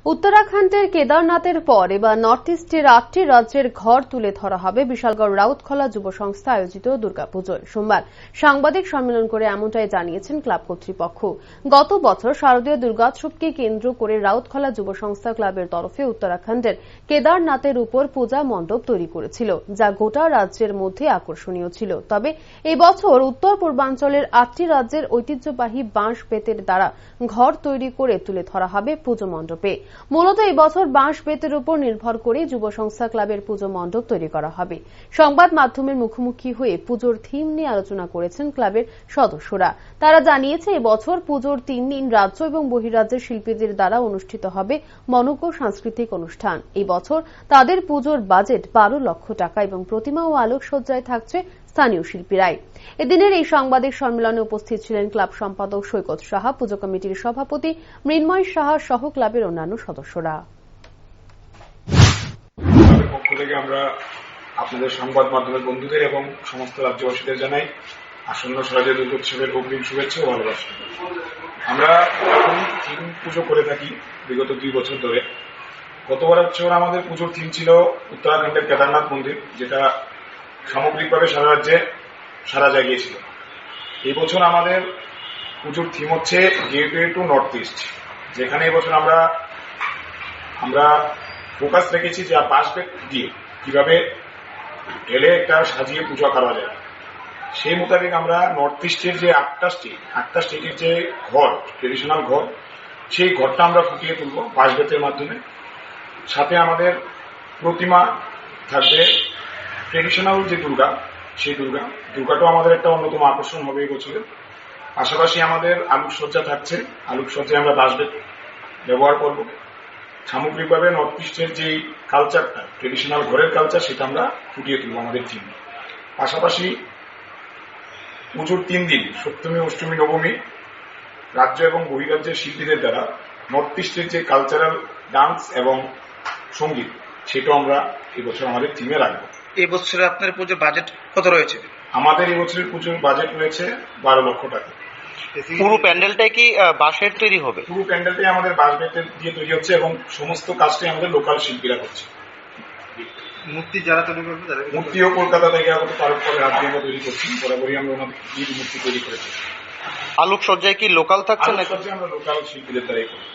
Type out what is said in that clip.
উত্তরাখণ্ডের কেদারনাথের পর এবার নর্থ ইস্টের ৮টি রাজ্যের ঘর তুলে ধরা হবে বিশালগড় রাউতখোলা যুব সংস্থা আয়োজিত দুর্গাপুজোয়। সোমবার সাংবাদিক সম্মেলন করে এমনটাই জানিয়েছেন ক্লাব কর্তৃপক্ষ। গত বছর শারদীয় দুর্গোৎসবকে কেন্দ্র করে রাউতখোলা যুব সংস্থা ক্লাবের তরফে উত্তরাখণ্ডের কেদারনাথের উপর পূজা মণ্ডপ তৈরি করেছিল, যা গোটা রাজ্যের মধ্যে আকর্ষণীয় ছিল। তবে এই বছর উত্তর পূর্বাঞ্চলের ৮টি রাজ্যের ঐতিহ্যবাহী বাঁশ বেতের দ্বারা ঘর তৈরি করে তুলে ধরা হবে পুজো মণ্ডপে। মূলত এই বছর বাঁশ বেতের উপর নির্ভর করে যুব সংস্থা ক্লাবের পুজো মণ্ডপ তৈরি করা হবে। সংবাদ মাধ্যমের মুখোমুখি হয়ে পুজোর থিম নিয়ে আলোচনা করেছেন ক্লাবের সদস্যরা। তারা জানিয়েছে এবছর পুজোর ৩ দিন রাজ্য এবং বহিরাজ্যের শিল্পীদের দ্বারা অনুষ্ঠিত হবে মনোজ্ঞ সাংস্কৃতিক অনুষ্ঠান। এই বছর তাদের পুজোর বাজেট ১২ লক্ষ টাকা এবং প্রতিমা ও আলোকসজ্জায় থাকছে স্থানীয় শিল্পীরাই। এদিনের এই সাংবাদিক সম্মেলনে উপস্থিত ছিলেন ক্লাব সম্পাদক সৈকত সাহা, পুজো কমিটির সভাপতি মৃন্ময় সাহা সহ ক্লাবের অন্যান্য সদস্যরা। পক্ষ থেকে আমরা আপনাদের সংবাদ মাধ্যমের বন্ধুদের এবং সমস্ত রাজ্যবাসীদের জানাই আসন্ন শারদীয় দুর্গোৎসবের অগ্রিম শুভেচ্ছা ও ভালোবাসা। আমরা এখন থিম পুজো করে থাকি বিগত 2 বছর ধরে। গতবার আমাদের পুজোর থিম ছিল উত্তরাখণ্ডের কেদারনাথ মন্দির, যেটা সামগ্রিকভাবে সারা রাজ্যে সারা জাগিয়েছিল। এই বছর আমাদের পুজোর থিম হচ্ছে গেটওয়ে টু নর্থ ইস্ট, যেখানে এই বছর আমরা ফোকাস রেখেছি যে বাঁশ বেত দিয়ে কিভাবে ঢেলে একটা সাজিয়ে পূজা করা যায়। সেই মোতাবেক আমরা নর্থ ইস্টের যে 8টা স্টেটের যে ঘর, ট্রেডিশনাল ঘর, সেই ঘরটা আমরা ফুটিয়ে তুলব বাঁশ বেতের মাধ্যমে। সাথে আমাদের প্রতিমা থাকবে ট্রেডিশনাল যে দুর্গা, সেই দুর্গাটাও আমাদের একটা অন্যতম আকর্ষণ হবে এই বছরের। পাশাপাশি আমাদের আলোকসজ্জা থাকছে, আলোকসজ্জায় আমরা বাঁশ বেত ব্যবহার করব। সামগ্রিকভাবে নর্থ ইস্টের যে কালচারটা, ট্রেডিশনাল ঘরের কালচার, সেটা আমরা ফুটিয়ে তুলব আমাদের থিম। পাশাপাশি পুজোর 3 দিন সপ্তমী, অষ্টমী, নবমী রাজ্য এবং বহিরাজ্যের শিল্পীদের দ্বারা নর্থ ইস্টের যে কালচারাল ডান্স এবং সঙ্গীত, সেটাও আমরা এবছর আমাদের থিমে রাখবো। এই বছরে আপনার পুজোর বাজেট কত রয়েছে? আমাদের এই বছরের পুজোর বাজেট রয়েছে 12 লক্ষ টাকা। পুরো প্যান্ডেলটাই কি বাঁশের তৈরি হবে? পুরো প্যান্ডেলটাই আমাদের বাঁশ বেতের দিয়ে তৈরি হচ্ছে এবং সমস্ত কাজটাই আমাদের লোকাল শিল্পীরা করছে। মূর্তি যারা তৈরি করবে, মূর্তিও কলকাতা থেকে তার উপরে হাত দিয়ে আমরা তৈরি করছি। বরাবরই আমরা ওনাদের মূর্তি তৈরি করেছি। আলোকসজ্জায় কি লোকাল থাকছে না? আলোকসজ্জায় আমরা লোকাল শিল্পীদের দ্বারাই করি।